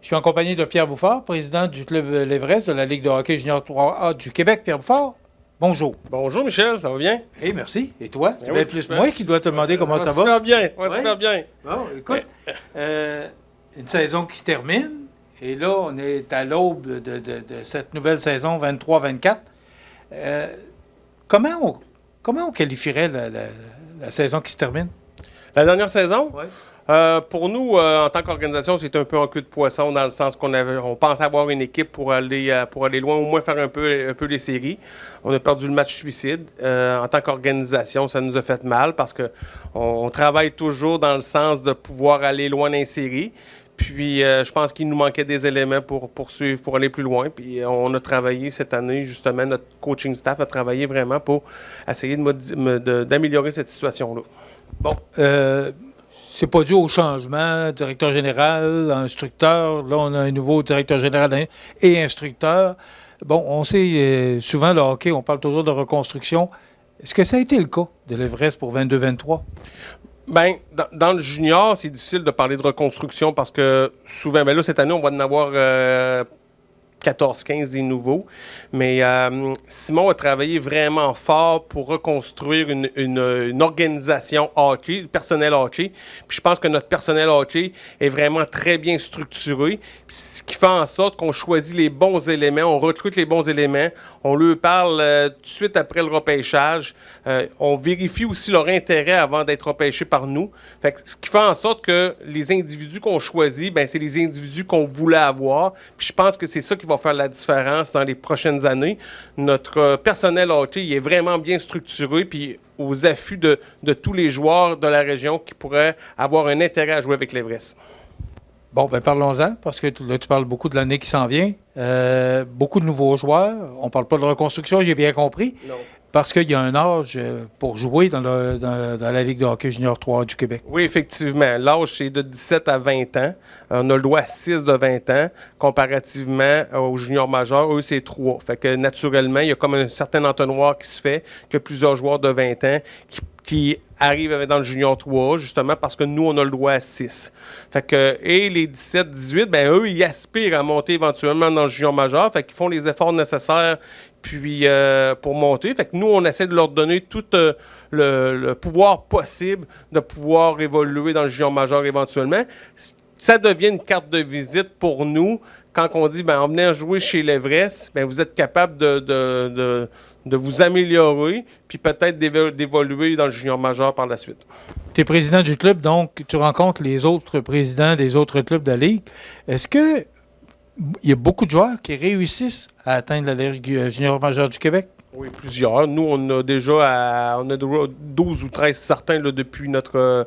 Je suis en compagnie de Pierre Bouffard, président du club L'Everest de la Ligue de hockey junior 3A du Québec. Pierre Bouffard, bonjour. Bonjour Michel, ça va bien? Hey, merci. Et toi? Ben Tu oui, vas être plus super. moi qui dois te demander comment ça va. Super bien, Ouais. super bien. Bon, écoute, une saison qui se termine. Et là, on est à l'aube de cette nouvelle saison 23-24. Comment on qualifierait la saison qui se termine? La dernière saison? Oui. Pour nous, en tant qu'organisation, c'est un peu en queue de poisson dans le sens on pense avoir une équipe pour aller loin, au moins faire un peu les séries. On a perdu le match suicide. En tant qu'organisation, ça nous a fait mal parce qu'on travaille toujours dans le sens de pouvoir aller loin dans les séries. Puis, je pense qu'il nous manquait des éléments pour poursuivre, pour aller plus loin. Puis, on a travaillé cette année, justement, notre coaching staff a travaillé vraiment pour essayer d'améliorer cette situation-là. Bon, c'est pas dû au changement, directeur général, instructeur. Là, on a un nouveau directeur général et instructeur. Bon, on sait, souvent, le hockey, on parle toujours de reconstruction. Est-ce que ça a été le cas de l'Everest pour 22-23? Bien, dans le junior, c'est difficile de parler de reconstruction parce que souvent, bien là, cette année, on va en avoir 14-15 des nouveaux. Mais Simon a travaillé vraiment fort pour reconstruire une organisation hockey, personnel hockey. Puis je pense que notre personnel hockey est vraiment très bien structuré. Puis ce qui fait en sorte qu'on choisit les bons éléments, on recrute les bons éléments, on leur parle tout de suite après le repêchage. On vérifie aussi leur intérêt avant d'être repêchés par nous. Fait que ce qui fait en sorte que les individus qu'on choisit, ben c'est les individus qu'on voulait avoir. Puis je pense que c'est ça qui va faire la différence dans les prochaines années. Notre personnel hockey il est vraiment bien structuré puis aux affûts de tous les joueurs de la région qui pourraient avoir un intérêt à jouer avec l'Everest. Bon, ben parlons-en, parce que là, tu parles beaucoup de l'année qui s'en vient. Beaucoup de nouveaux joueurs. On ne parle pas de reconstruction, j'ai bien compris. Non. Parce qu'il y a un âge pour jouer dans la Ligue de hockey junior 3 du Québec. Oui, effectivement. L'âge, c'est de 17 à 20 ans. On a le droit à 6 de 20 ans, comparativement aux juniors majeurs. Eux, c'est 3. Fait que, naturellement, il y a comme un certain entonnoir qui se fait, que plusieurs joueurs de 20 ans qui arrivent dans le junior 3, justement parce que nous, on a le droit à 6. Fait que, et les 17-18, ben eux, ils aspirent à monter éventuellement dans le junior majeur. Fait qu'ils font les efforts nécessaires puis pour monter. Fait que nous, on essaie de leur donner tout le pouvoir possible de pouvoir évoluer dans le junior majeur éventuellement. Ça devient une carte de visite pour nous. Quand on dit, ben, en venant jouer chez l'Everest, ben, vous êtes capable de vous améliorer, puis peut-être d'évoluer dans le junior majeur par la suite. Tu es président du club, donc tu rencontres les autres présidents des autres clubs de la Ligue. Est-ce que il y a beaucoup de joueurs qui réussissent à atteindre la Ligue junior majeure du Québec? Oui, plusieurs. Nous, on a déjà 12 ou 13 certains là, depuis notre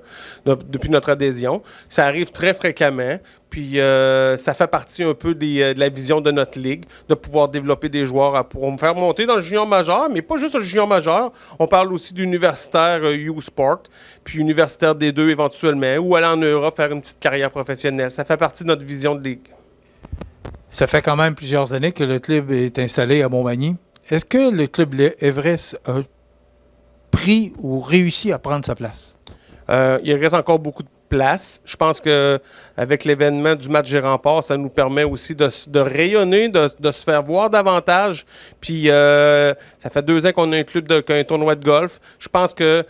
adhésion. Ça arrive très fréquemment. Puis ça fait partie un peu de la vision de notre ligue, de pouvoir développer des joueurs pour me faire monter dans le junior majeur, mais pas juste le junior majeur. On parle aussi d'universitaire U-Sport, puis universitaire D2 éventuellement, ou aller en Europe faire une petite carrière professionnelle. Ça fait partie de notre vision de ligue. Ça fait quand même plusieurs années que le club est installé à Montmagny. Est-ce que le club Everest a pris ou réussi à prendre sa place? Il reste encore beaucoup de place. Je pense qu'avec l'événement du match des remparts, ça nous permet aussi de rayonner, de se faire voir davantage. Puis ça fait 2 ans qu'on a un tournoi de golf. Je pense que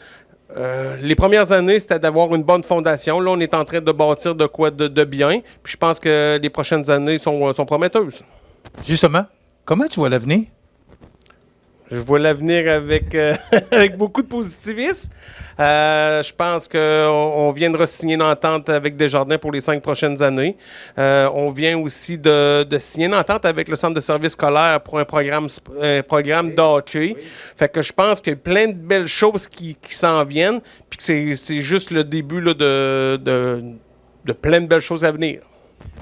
les premières années, c'était d'avoir une bonne fondation. Là, on est en train de bâtir de quoi de bien. Puis je pense que les prochaines années sont prometteuses. Justement, comment tu vois l'avenir? Je vois l'avenir avec, avec beaucoup de positivisme. Je pense qu'on vient de re-signer une entente avec Desjardins pour les 5 prochaines années. On vient aussi de signer une entente avec le Centre de services scolaires pour un programme de hockey. Oui. Fait que je pense qu'il y a plein de belles choses qui s'en viennent, puis que c'est juste le début là, de plein de belles choses à venir.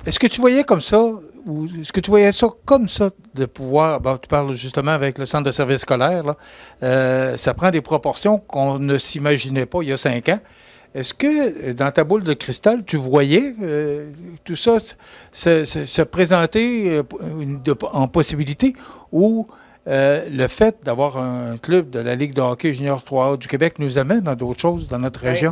Est-ce que tu voyais comme ça, ou est-ce que tu voyais ça comme ça, de pouvoir, bon, tu parles justement avec le centre de services scolaires, là, ça prend des proportions qu'on ne s'imaginait pas il y a 5 ans. Est-ce que dans ta boule de cristal, tu voyais tout ça se présenter en possibilité, ou le fait d'avoir un club de la Ligue de hockey junior 3A du Québec nous amène dans d'autres choses dans notre région?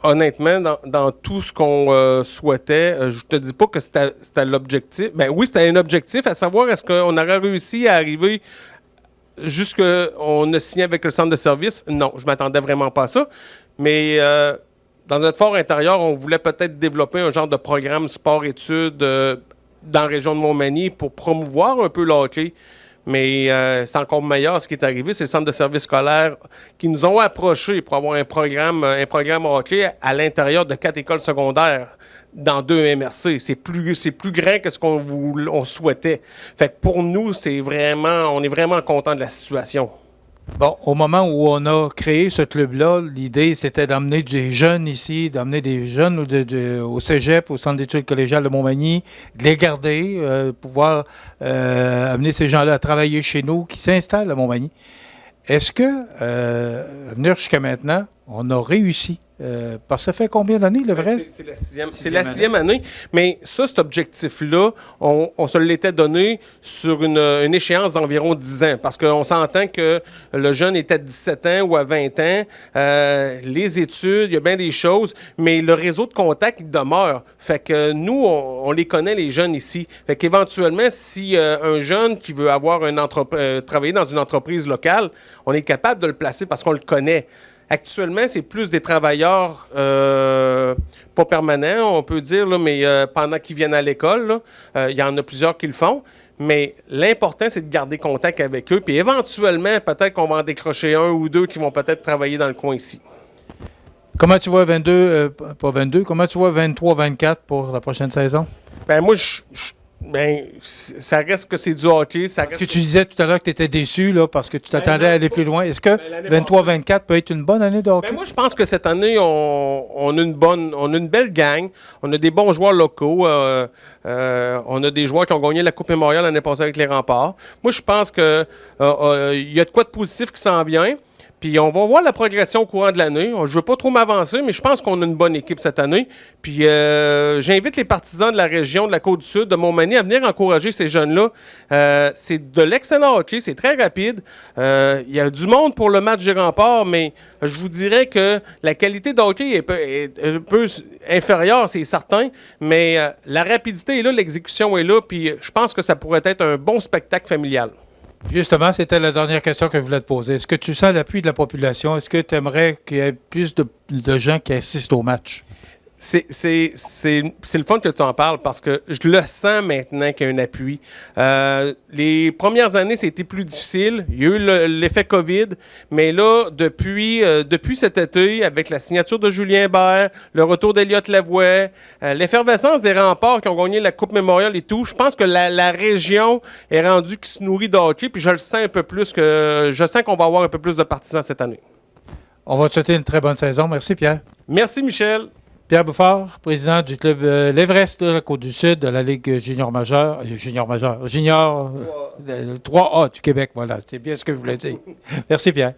Honnêtement, dans tout ce qu'on souhaitait, je te dis pas que c'était l'objectif. Ben oui, c'était un objectif, à savoir est-ce qu'on aurait réussi à arriver jusqu'on a signé avec le centre de service? Non, je m'attendais vraiment pas à ça. Mais dans notre fort intérieur, on voulait peut-être développer un genre de programme sport-études dans la région de Montmagny pour promouvoir un peu le hockey. Mais c'est encore meilleur ce qui est arrivé. C'est le centre de service scolaire qui nous ont approchés pour avoir un programme hockey à l'intérieur de 4 écoles secondaires dans 2 MRC. C'est plus grand que ce qu'on souhaitait. Fait que pour nous, on est vraiment content de la situation. Bon, au moment où on a créé ce club-là, l'idée, c'était d'emmener des jeunes ici, d'emmener des jeunes au cégep, au centre d'études collégiales de Montmagny, de les garder, pouvoir amener ces gens-là à travailler chez nous, qui s'installent à Montmagny. Est-ce que, venir jusqu'à maintenant, on a réussi? Parce que ça fait combien d'années, le vrai? C'est la sixième année. Mais ça, cet objectif-là, on se l'était donné sur une échéance d'environ 10 ans. Parce qu'on s'entend que le jeune est à 17 ans ou à 20 ans. Les études, il y a bien des choses. Mais le réseau de contact, il demeure. Fait que nous, on les connaît, les jeunes ici. Fait qu'éventuellement, si un jeune qui veut avoir travailler dans une entreprise locale, on est capable de le placer parce qu'on le connaît. Actuellement, c'est plus des travailleurs pas permanents, on peut dire, là, mais pendant qu'ils viennent à l'école, il y en a plusieurs qui le font. Mais l'important, c'est de garder contact avec eux. Puis éventuellement, peut-être qu'on va en décrocher un ou deux qui vont peut-être travailler dans le coin ici. Comment tu vois comment tu vois 23-24 pour la prochaine saison? Ben moi, ça reste que c'est du hockey. Parce que tu disais tout à l'heure que tu étais déçu là, parce que tu t'attendais à aller plus loin. Est-ce que 23-24 peut être une bonne année de hockey? Ben moi, je pense que cette année, on a une belle gang. On a des bons joueurs locaux. On a des joueurs qui ont gagné la Coupe Mémorial l'année passée avec les Remparts. Moi, je pense qu'il y a de quoi de positif qui s'en vient. Puis on va voir la progression au courant de l'année. Je ne veux pas trop m'avancer, mais je pense qu'on a une bonne équipe cette année. Puis j'invite les partisans de la région de la Côte-du-Sud, de Montmagny, à venir encourager ces jeunes-là. C'est de l'excellent hockey, c'est très rapide. Il y a du monde pour le match des Remparts, mais je vous dirais que la qualité de hockey est un peu inférieure, c'est certain. Mais la rapidité est là, l'exécution est là. Puis je pense que ça pourrait être un bon spectacle familial. Justement, c'était la dernière question que je voulais te poser. Est-ce que tu sens l'appui de la population? Est-ce que tu aimerais qu'il y ait plus de gens qui assistent au match? C'est le fun que tu en parles parce que je le sens maintenant qu'il y a un appui. Les premières années, c'était plus difficile. Il y a eu l'effet COVID, mais là, depuis cet été, avec la signature de Julien Bert, le retour d'Eliott Lavoie, l'effervescence des Remparts qui ont gagné la Coupe Mémorial et tout, je pense que la région est rendue qui se nourrit de hockey, puis je le sens un peu plus je sens qu'on va avoir un peu plus de partisans cette année. On va te souhaiter une très bonne saison. Merci, Pierre. Merci, Michel. Pierre Bouffard, président du club l'Everest de la Côte-du-Sud de la Ligue junior 3A du Québec. Voilà, c'est bien ce que je voulais dire. Merci, Pierre.